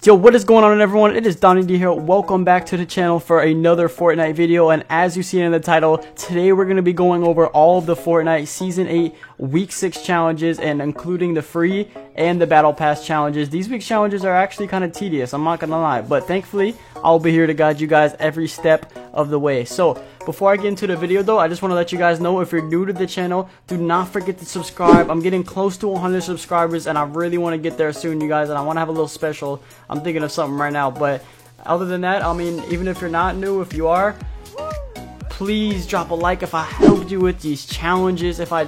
Yo, what is going on everyone? It is Donnie D here. Welcome back to the channel for another Fortnite video, and as you see in the title, today we're going to be going over all of the Fortnite Season 8 Week 6 challenges, and including the free and the Battle Pass challenges. These week's challenges are actually kind of tedious, I'm not going to lie, but thankfully I'll be here to guide you guys every step of the way. So before I get into the video though, I just want to let you guys know, if you're new to the channel, do not forget to subscribe. I'm getting close to 100 subscribers and I really want to get there soon, you guys, and I want to have a little special. I'm thinking of something right now, but other than that, I mean, even if you're not new, if you are, please drop a like if I helped you with these challenges. If I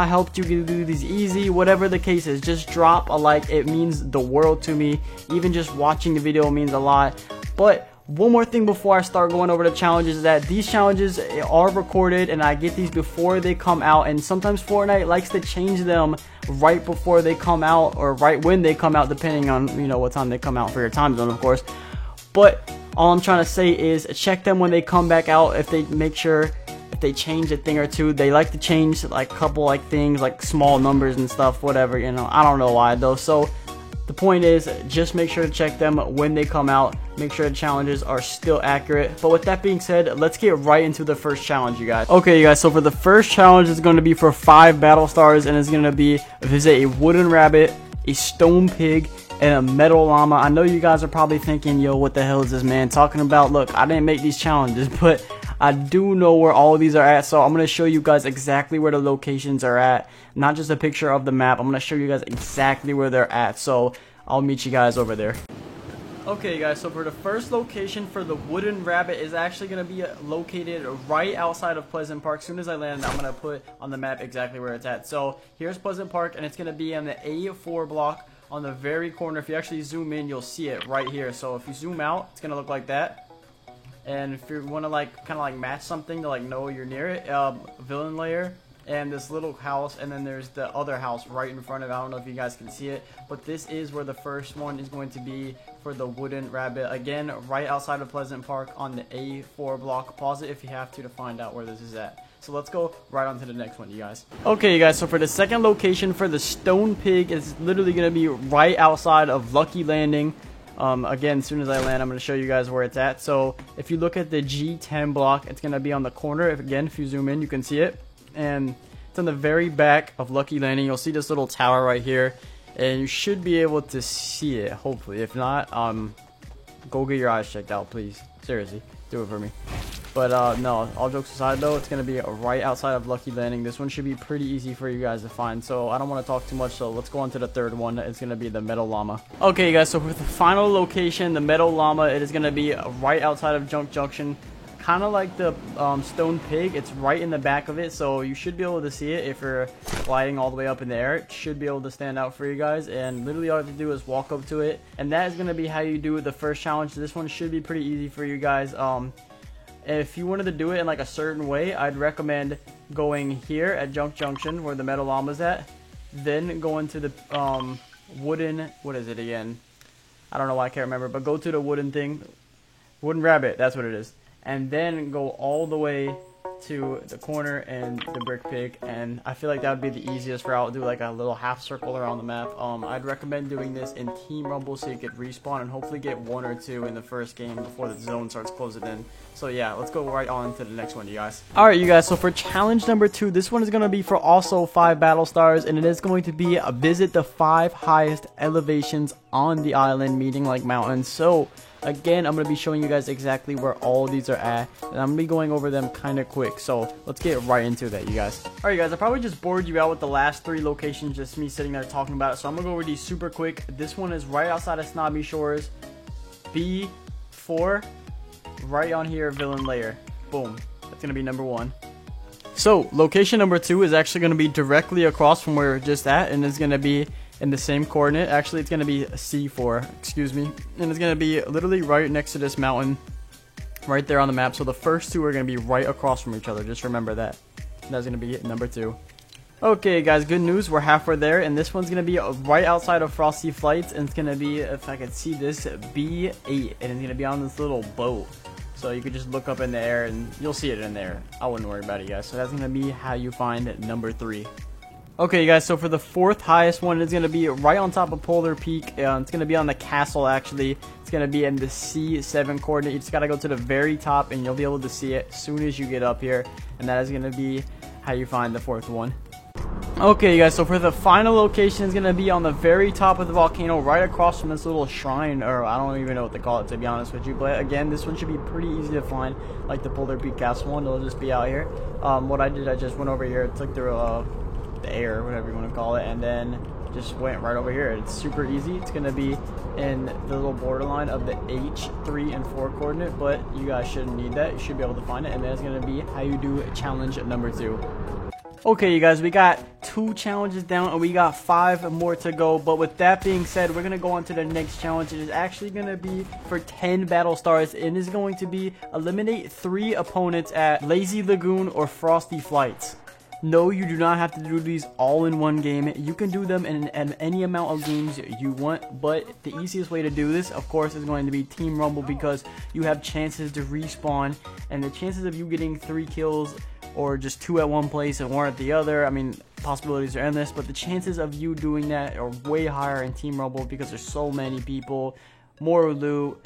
helped you do these easy, whatever the case is, just drop a like. It means the world to me. Even just watching the video means a lot. But one more thing before I start going over the challenges is that these challenges are recorded and I get these before they come out, and sometimes Fortnite likes to change them right before they come out or right when they come out, depending on what time they come out for your time zone, of course. But all I'm trying to say is check them when they come back out. If they if they change a thing or two, they like to change like a couple things like small numbers and stuff, whatever, I don't know why though. So the point is, just make sure to check them when they come out. Make sure the challenges are still accurate. But with that being said, let's get right into the first challenge, you guys. Okay, you guys, so for the first challenge, it's going to be for 5 battle stars, and it's going to be visit a wooden rabbit, a stone pig, and a metal llama. I know you guys are probably thinking, yo, what the hell is this man talking about? Look, I didn't make these challenges, but I do know where all of these are at, so I'm going to show you guys exactly where the locations are at. Not just a picture of the map, I'm going to show you guys exactly where they're at, so I'll meet you guys over there. Okay guys, so for the first location for the wooden rabbit is actually going to be located right outside of Pleasant Park. As soon as I land, I'm going to put on the map exactly where it's at. So here's Pleasant Park, and it's going to be on the A4 block on the very corner. If you actually zoom in, you'll see it right here. So if you zoom out, it's going to look like that. And if you want to kind of match something to know you're near it, villain layer, and this little house, and then there's the other house right in front of it. I don't know if you guys can see it, but this is where the first one is going to be for the wooden rabbit. Again, right outside of Pleasant Park on the A4 block. Pause it if you have to find out where this is at. So let's go right on to the next one, you guys. Okay, you guys, so for the second location for the stone pig, it's literally going to be right outside of Lucky Landing. Again, as soon as I land, I'm going to show you guys where it's at. So if you look at the G10 block, it's going to be on the corner. If you zoom in, you can see it. And it's on the very back of Lucky Landing. You'll see this little tower right here, and you should be able to see it, hopefully. If not, go get your eyes checked out, please. Seriously, do it for me. But no, all jokes aside though, it's going to be right outside of Lucky Landing. This one should be pretty easy for you guys to find, so I don't want to talk too much, so let's go on to the third one. It's going to be the metal llama. Okay guys, so for the final location, the metal llama, it is going to be right outside of Junk Junction. Kind of like the stone pig, it's right in the back of it, so you should be able to see it. If you're gliding all the way up in the air, it should be able to stand out for you guys, and literally all you have to do is walk up to it, and that is going to be how you do the first challenge. This one should be pretty easy for you guys. If you wanted to do it in a certain way, I'd recommend going here at Junk Junction where the metal llama's at, then going to the wooden, what is it again, I don't know why, I can't remember, but go to the wooden rabbit, that's what it is, and then go all the way to the corner and the brick pig. And I feel like that would be the easiest route. Do a little half circle around the map. I'd recommend doing this in Team Rumble so you could respawn and hopefully get 1 or 2 in the first game before the zone starts closing in. So yeah, let's go right on to the next one, you guys. Alright, you guys, so for challenge number 2, this one is going to be for also 5 battle stars, and it is going to be visit the 5 highest elevations on the island, meaning mountains. So again, I'm going to be showing you guys exactly where all these are at, and I'm going to be going over them kind of quick, so let's get right into that, you guys. Alright, you guys, I probably just bored you out with the last 3 locations, just me sitting there talking about it, so I'm going to go over these super quick. This one is right outside of Snobby Shores, B4, right on here, Villain Lair. Boom. That's going to be number 1. So, location number 2 is actually going to be directly across from where we're just at, and it's going to be in the same coordinate. Actually, it's going to be C4, excuse me, and it's going to be literally right next to this mountain right there on the map. So the first 2 are going to be right across from each other, just remember that. That's going to be number 2. Okay guys, good news, we're halfway there, and this one's going to be right outside of Frosty Flights, and it's going to be, if I could see this, B8, and it's going to be on this little boat. So you could just look up in the air and you'll see it in there. I wouldn't worry about it, guys. So that's going to be how you find number 3. Okay, you guys, so for the fourth highest one, it's going to be right on top of Polar Peak. It's going to be on the castle, actually. It's going to be in the C7 coordinate. You just got to go to the very top, and you'll be able to see it as soon as you get up here. And that is going to be how you find the fourth one. Okay, you guys, so for the final location, it's going to be on the very top of the volcano, right across from this little shrine, or I don't even know what to call it, to be honest with you. But again, this one should be pretty easy to find, like the Polar Peak Castle one. It'll just be out here. What I did, I just went over here, took the air, whatever you want to call it, and then just went right over here. It's super easy. It's going to be in the little borderline of the H3 and 4 coordinate, but you guys shouldn't need that. You should be able to find it, and that's going to be how you do challenge number 2. Okay, you guys, we got 2 challenges down and we got 5 more to go. But with that being said, we're gonna go on to the next challenge. It is actually gonna be for 10 battle stars, and is going to be eliminate 3 opponents at Lazy Lagoon or Frosty Flights. No, you do not have to do these all in one game. You can do them in any amount of games you want, but the easiest way to do this, of course, is going to be Team Rumble, because you have chances to respawn, and the chances of you getting 3 kills or just 2 at one place and 1 at the other, I mean, possibilities are endless, but the chances of you doing that are way higher in Team Rumble because there's so many people, more loot,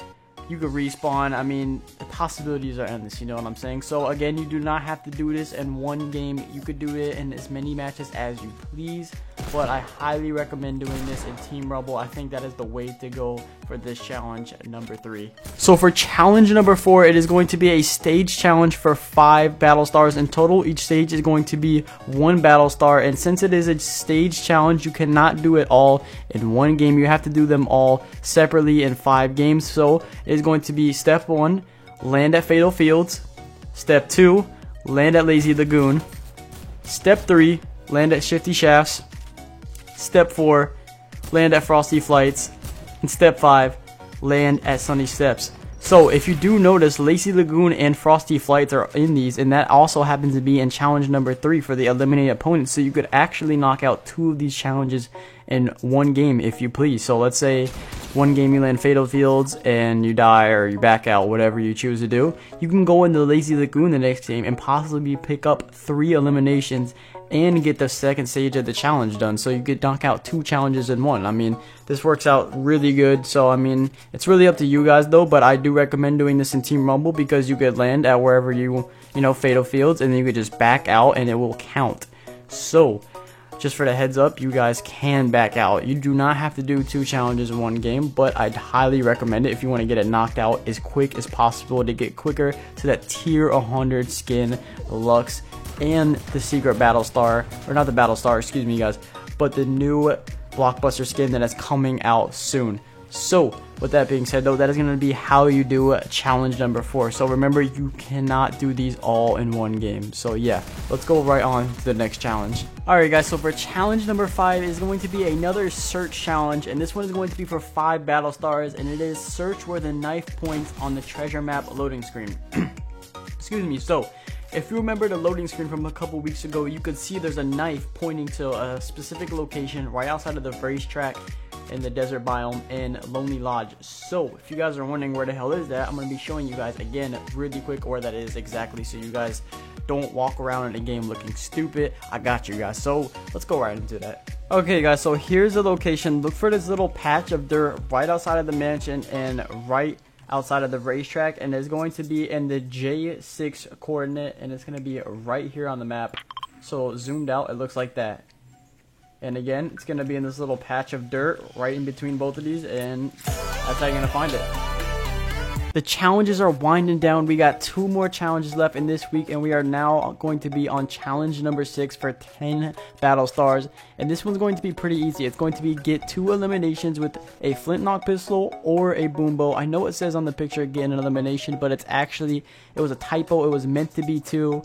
you could respawn. I mean, the possibilities are endless, you know what I'm saying? So again, you do not have to do this in one game. You could do it in as many matches as you please, but I highly recommend doing this in Team Rumble. I think that is the way to go for this challenge number 3. So for challenge number 4, it is going to be a stage challenge for 5 battle stars in total. Each stage is going to be 1 battle star, and since it is a stage challenge, you cannot do it all in one game. You have to do them all separately in 5 games. So it is going to be step 1, land at Fatal Fields. Step 2, land at Lazy Lagoon. Step 3, land at Shifty Shafts. Step 4, land at Frosty Flights. And step 5, land at Sunny Steps. So if you do notice, Lazy Lagoon and Frosty Flights are in these, and that also happens to be in challenge number 3 for the eliminated opponents. So you could actually knock out 2 of these challenges in one game if you please. So let's say one game you land Fatal Fields and you die or you back out, whatever you choose to do. You can go into Lazy Lagoon the next game and possibly pick up 3 eliminations and get the second stage of the challenge done. So you could knock out 2 challenges in one. I mean, this works out really good. So I mean, it's really up to you guys though, but I do recommend doing this in Team Rumble because you could land at wherever you know, Fatal Fields, and then you could just back out and it will count. So just for the heads up, you guys can back out. You do not have to do 2 challenges in one game, but I'd highly recommend it if you want to get it knocked out as quick as possible to get quicker to that tier 100 skin, Lux, and the secret battle star, or not the battle star, excuse me guys, but the new blockbuster skin that is coming out soon. So with that being said though, that is going to be how you do challenge number 4. So remember, you cannot do these all in one game. So yeah, let's go right on to the next challenge. Alright guys, so for challenge number 5 is going to be another search challenge, and this one is going to be for 5 battle stars, and it is search where the knife points on the treasure map loading screen. Excuse me. So if you remember the loading screen from a couple weeks ago, you could see there's a knife pointing to a specific location right outside of the racetrack in the desert biome in Lonely Lodge. So if you guys are wondering where the hell is that, I'm going to be showing you guys again really quick where that is exactly, so you guys don't walk around in the game looking stupid. I got you guys. So let's go right into that. Okay guys, so here's the location. Look for this little patch of dirt right outside of the mansion and right outside of the racetrack, and it's going to be in the J6 coordinate, and it's going to be right here on the map. So zoomed out, it looks like that. And again, it's going to be in this little patch of dirt right in between both of these, and that's how you're going to find it. The challenges are winding down. We got 2 more challenges left in this week, and we are now going to be on challenge number 6 for 10 battle stars. And this one's going to be pretty easy. It's going to be get 2 eliminations with a flintlock pistol or a boom bow. I know it says on the picture get an elimination, but it's actually, it was a typo. It was meant to be 2.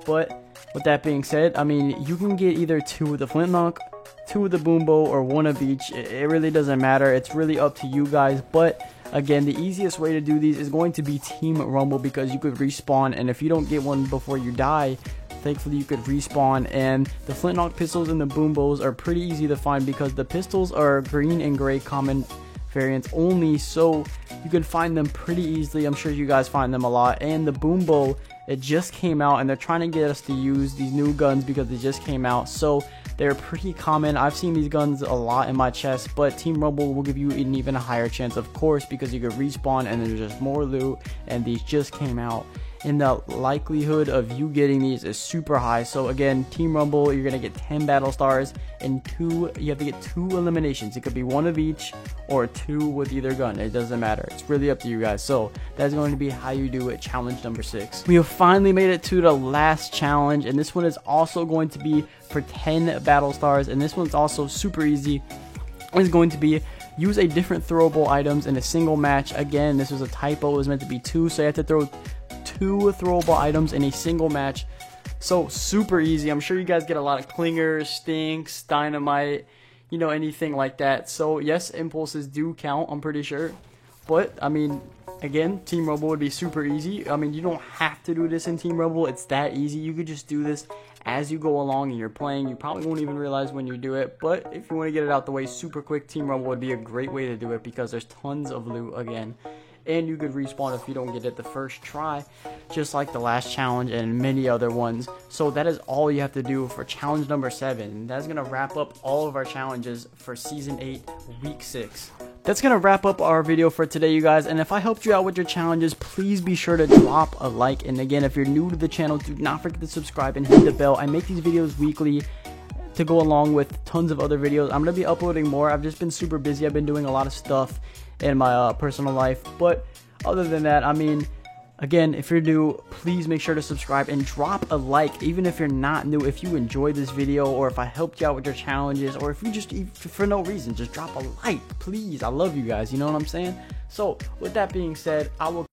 But with that being said, I mean, you can get either 2 with the flintlock, 2 with the boom bow, or 1 of each. It really doesn't matter. It's really up to you guys. But again, the easiest way to do these is going to be Team Rumble, because you could respawn, and if you don't get one before you die, thankfully you could respawn. And the flintlock pistols and the boom bows are pretty easy to find because the pistols are green and gray common variants only, so you can find them pretty easily. I'm sure you guys find them a lot. And the boom bow, it just came out, and they're trying to get us to use these new guns because they just came out. So They're pretty common. I've seen these guns a lot in my chest, but Team Rumble will give you an even higher chance, of course, because you could respawn and there's just more loot, and these just came out. And the likelihood of you getting these is super high. So again, Team Rumble, you're gonna get 10 battle stars and you have to get 2 eliminations. It could be 1 of each or 2 with either gun. It doesn't matter. It's really up to you guys. So that's going to be how you do it. Challenge number 6. We have finally made it to the last challenge, and this one is also going to be for 10 battle stars, and this one's also super easy. It's going to be use a different throwable items in a single match. Again, this was a typo. It was meant to be 2, so you have to throw 2 throwable items in a single match. So super easy. I'm sure you guys get a lot of clingers, stinks, dynamite, you know, anything like that. So yes, impulses do count, I'm pretty sure. But I mean, again, Team Rumble would be super easy. I mean, you don't have to do this in Team Rumble. It's that easy. You could just do this as you go along and you're playing. You probably won't even realize when you do it. But if you want to get it out the way super quick, Team Rumble would be a great way to do it because there's tons of loot again. And you could respawn if you don't get it the first try, just like the last challenge and many other ones. So that is all you have to do for challenge number 7. That's going to wrap up all of our challenges for Season 8, Week 6. That's going to wrap up our video for today, you guys. And if I helped you out with your challenges, please be sure to drop a like. And again, if you're new to the channel, do not forget to subscribe and hit the bell. I make these videos weekly to go along with tons of other videos. I'm going to be uploading more. I've just been super busy. I've been doing a lot of stuff in my personal life, but other than that, I mean, again, if you're new, please make sure to subscribe and drop a like. Even if you're not new, if you enjoyed this video or if I helped you out with your challenges, or if you just, for no reason, just drop a like, please. I love you guys, you know what I'm saying? So with that being said, I will